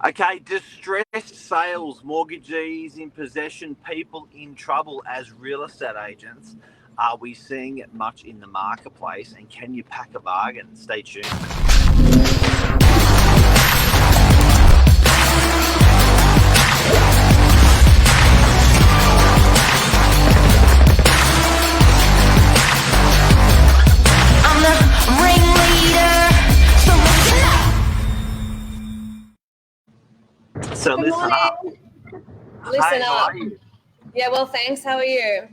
Okay, distressed sales, mortgagees in possession, people in trouble as real estate agents. Are we seeing it much in the marketplace? And can you pack a bargain? Stay tuned. I'm the ringleader, so listen up. So Good listen morning. up. Listen Hey, how up. are you? Yeah, well, thanks. How are you?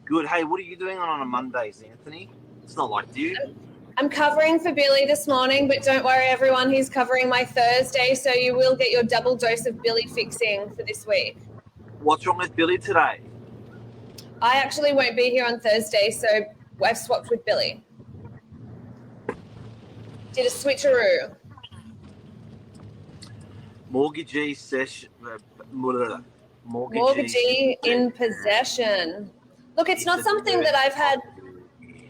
Good. Hey, what are you doing on a Mondays, Anthony? It's not like you. I'm covering for Billy this morning, but don't worry, everyone. He's covering my Thursday, so you will get your double dose of Billy fixing for this week. What's wrong with Billy today? I actually won't be here on Thursday, so I've swapped with Billy. Did a switcheroo. Mortgagee session. Mortgagee in possession. Look, it's not something that I've had.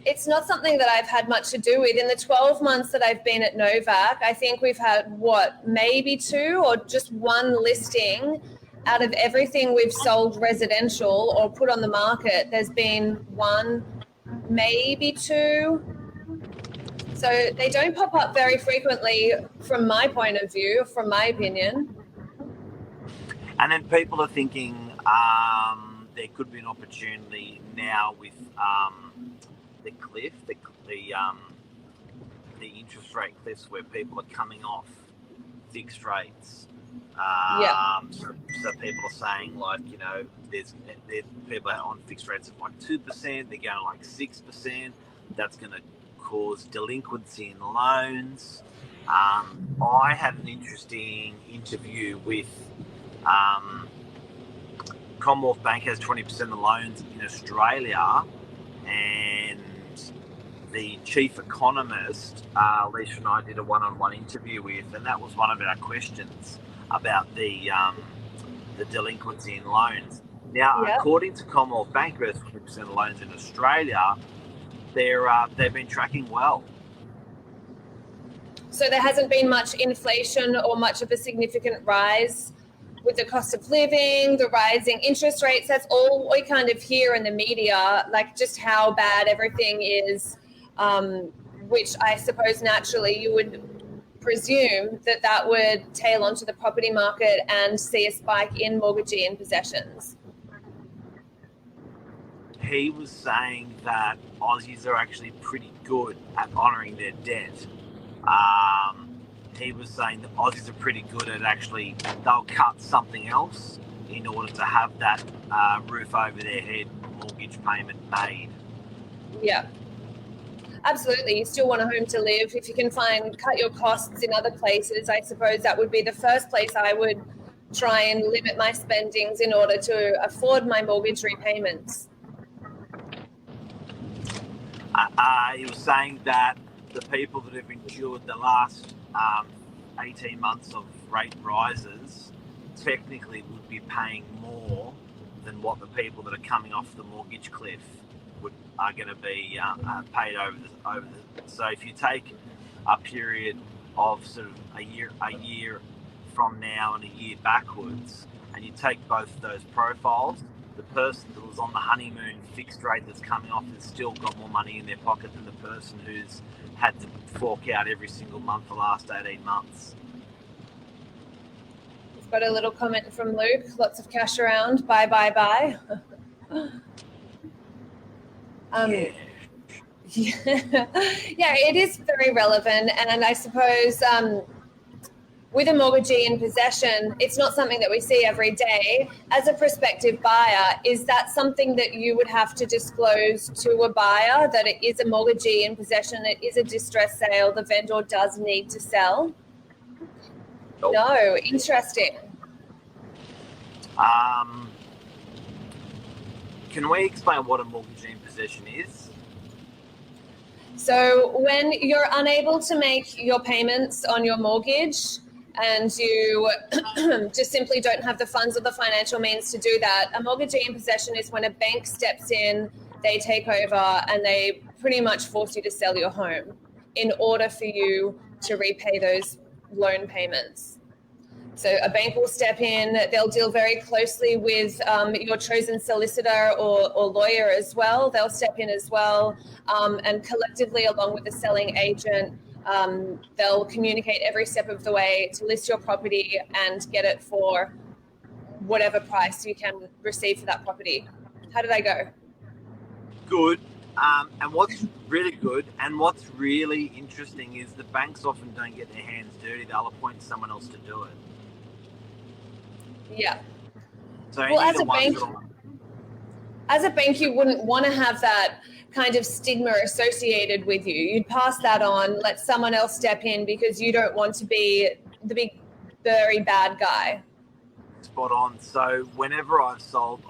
It's not something that I've had much to do with. In the 12 months that I've been at Novak, I think we've had, maybe 2 or just 1 listing out of everything we've sold residential or put on the market. There's been 1, maybe 2. So they don't pop up very frequently from my point of view, from my opinion. And then people are thinking there could be an opportunity now with the cliff, the interest rate cliffs where people are coming off fixed rates. So people are saying, like, you know, there's people are on fixed rates of like 2%, they're going to like 6%. That's going to cause delinquency in loans. I had an interesting interview with Commonwealth Bank has 20% of the loans in Australia, and the chief economist, Alicia and I did a one-on-one interview with, and that was one of our questions about the delinquency in loans. Now, according to Commonwealth Bank, who has 20% of loans in Australia, they've been tracking well. So there hasn't been much inflation or much of a significant rise with the cost of living, the rising interest rates. That's all we kind of hear in the media, like just how bad everything is, which I suppose naturally you would presume that would tail onto the property market and see a spike in mortgagee in possessions. He was saying that Aussies are actually pretty good at honouring their debt. He was saying that Aussies are pretty good at actually, they'll cut something else in order to have that roof over their head mortgage payment made. Yeah, absolutely. You still want a home to live. If you can cut your costs in other places, I suppose that would be the first place I would try and limit my spendings in order to afford my mortgage repayments. He was saying that the people that have endured the last 18 months of rate rises technically would be paying more than what the people that are coming off the mortgage cliff are going to be paid over the. So if you take a period of sort of a year from now and a year backwards, and you take both of those profiles, the person that was on the honeymoon fixed rate that's coming off has still got more money in their pocket than the person who's had to fork out every single month the last 18 months. We've got a little comment from Luke. Lots of cash around. Bye, bye, bye. Yeah, it is very relevant. And I suppose with a mortgagee in possession, it's not something that we see every day. As a prospective buyer, is that something that you would have to disclose to a buyer, that it is a mortgagee in possession, it is a distress sale, the vendor does need to sell? Nope. No, interesting. Can we explain what a mortgagee in possession is? So when you're unable to make your payments on your mortgage and you just simply don't have the funds or the financial means to do that, a mortgagee in possession is when a bank steps in, they take over, and they pretty much force you to sell your home in order for you to repay those loan payments. So a bank will step in, they'll deal very closely with your chosen solicitor or lawyer as well. They'll step in as well, and collectively, along with the selling agent, they'll communicate every step of the way to list your property and get it for whatever price you can receive for that property. How did I go? Good. And what's really good and what's really interesting is the banks often don't get their hands dirty. They'll appoint someone else to do it. Yeah. So Well, as a bank, you wouldn't want to have that kind of stigma associated with you. You'd pass that on, let someone else step in because you don't want to be the big, very bad guy. Spot on. So whenever I've sold,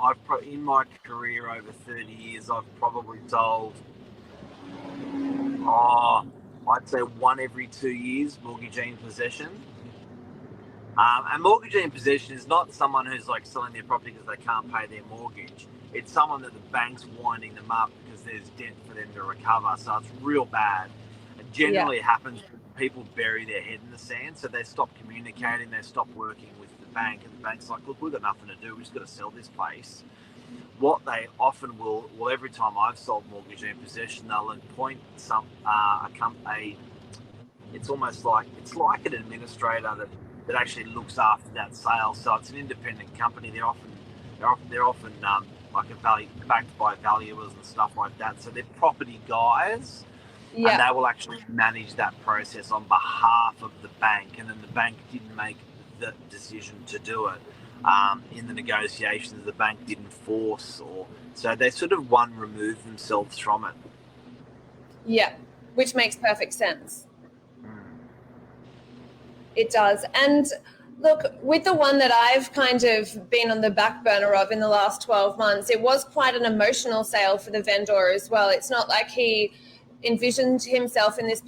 in my career over 30 years, I've probably sold, I'd say 1 every 2 years, mortgagee in possession. And mortgagee in possession is not someone who's like selling their property because they can't pay their mortgage. It's someone that the bank's winding them up because there's debt for them to recover. So it's real bad. It generally happens when people bury their head in the sand. So they stop communicating, they stop working with the bank, and the bank's like, look, we've got nothing to do. We've just got to sell this place. What they often will, every time I've sold mortgagee in possession, they'll appoint it's almost like, it's like an administrator that actually looks after that sale. So it's an independent company. They're often like backed by valuers and stuff like that. So they're property guys, and they will actually manage that process on behalf of the bank. And then the bank didn't make the decision to do it. In the negotiations, the bank didn't force, so they sort of remove themselves from it. Yeah, which makes perfect sense. It does. And look, with the one that I've kind of been on the back burner of in the last 12 months, it was quite an emotional sale for the vendor as well. It's not like he envisioned himself in this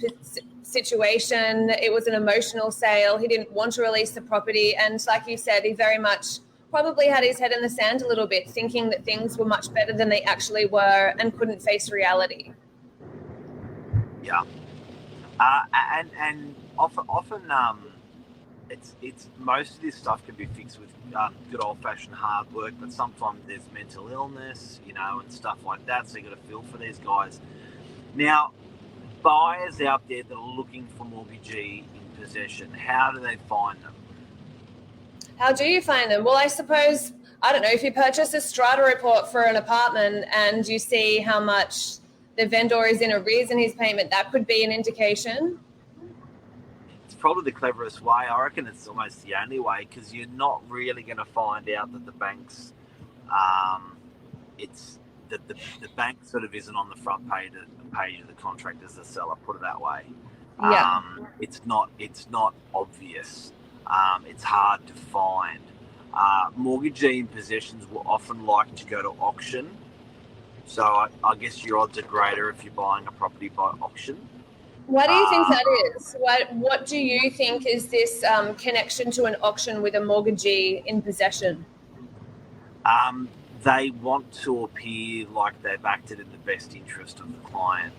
situation. It was an emotional sale. He didn't want to release the property. And like you said, he very much probably had his head in the sand a little bit, thinking that things were much better than they actually were and couldn't face reality. Yeah. And often it's most of this stuff can be fixed with good old-fashioned hard work, but sometimes there's mental illness, and stuff like that. So you got to feel for these guys. Now, buyers out there that are looking for mortgagee in possession, how do they find them? How do you find them? Well, I suppose, I don't know, if you purchase a strata report for an apartment and you see how much the vendor is in arrears in his payment, that could be an indication. It's probably the cleverest way. I reckon it's almost the only way, because you're not really going to find out that the bank's, the bank sort of isn't on the front page of the contract as the seller, put it that way. Yeah. It's not obvious. It's hard to find. Mortgagee in possessions will often like to go to auction. So I guess your odds are greater if you're buying a property by auction. Why do you think that is? What do you think is this connection to an auction with a mortgagee in possession? They want to appear like they've acted in the best interest of the client.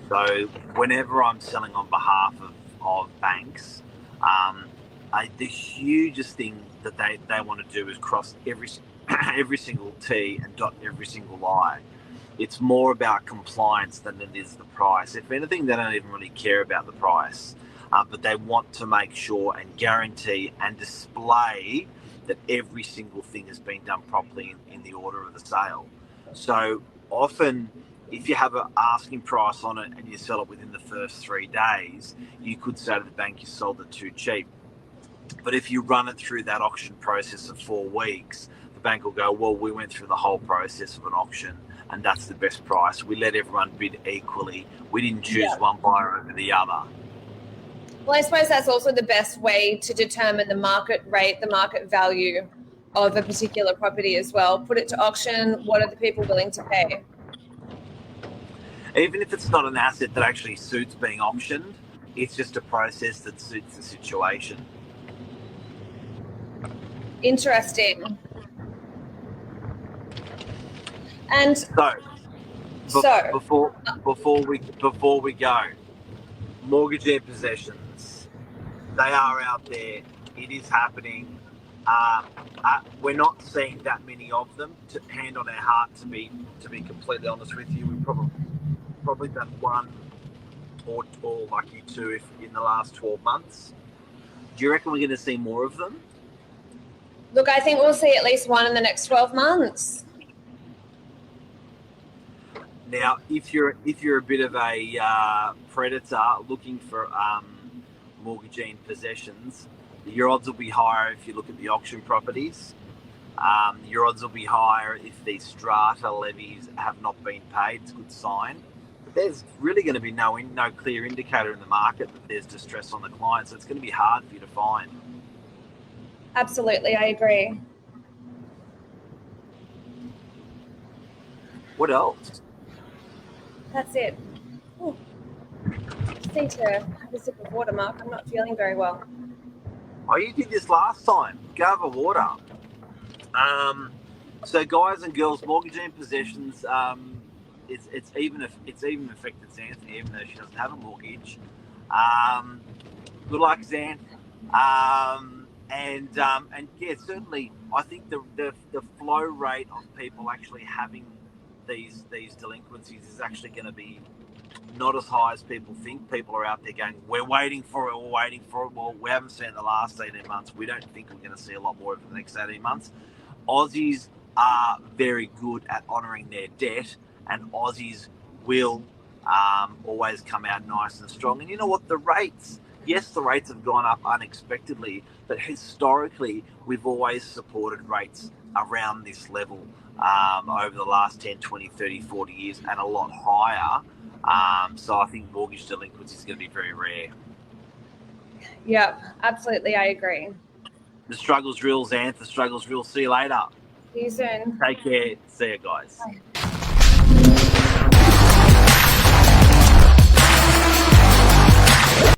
So whenever I'm selling on behalf of banks, the hugest thing that they want to do is cross every single T and dot every single I. It's more about compliance than it is the price. If anything, they don't even really care about the price, but they want to make sure and guarantee and display that every single thing has been done properly in the order of the sale. So often, if you have an asking price on it and you sell it within the first 3 days, you could say to the bank you sold it too cheap. But if you run it through that auction process of 4 weeks, the bank will go, well, we went through the whole process of an auction and that's the best price. We let everyone bid equally. We didn't choose one buyer over the other. Well, I suppose that's also the best way to determine the market rate, the market value of a particular property as well. Put it to auction. What are the people willing to pay? Even if it's not an asset that actually suits being auctioned, it's just a process that suits the situation. Interesting. And before we go, mortgagee possessions, they are out there It is happening. We're not seeing that many of them. To hand on our heart, to be completely honest with you, we've probably done one or lucky two if in the last 12 months. Do you reckon we're going to see more of them? Look, I think we'll see at least one in the next 12 months. Now, if you're a bit of a predator looking for mortgagee in possessions, your odds will be higher if you look at the auction properties. Your odds will be higher if these strata levies have not been paid. It's a good sign. But there's really going to be no clear indicator in the market that there's distress on the client, so it's going to be hard for you to find. Absolutely, I agree. What else? That's it. Ooh. Just need to have a sip of water, Mark. I'm not feeling very well. Oh, you did this last time. Go have a water. So guys and girls, mortgagee in possessions, it's even affected Xanthony, even though she doesn't have a mortgage. Good luck, Xanth. And yeah, certainly, I think the flow rate of people actually having these delinquencies is actually going to be not as high as people think. People are out there going, we're waiting for it. Well, we haven't seen it in the last 18 months. We don't think we're going to see a lot more over the next 18 months. Aussies are very good at honouring their debt, and Aussies will always come out nice and strong. And you know what? The rates have gone up unexpectedly, but historically, we've always supported rates around this level over the last 10, 20, 30, 40 years and a lot higher. So I think mortgage delinquency is going to be very rare. Yep, absolutely, I agree. The struggle's real, Xanth. The struggle's real. See you later. See you soon. Take care. See you guys. Bye.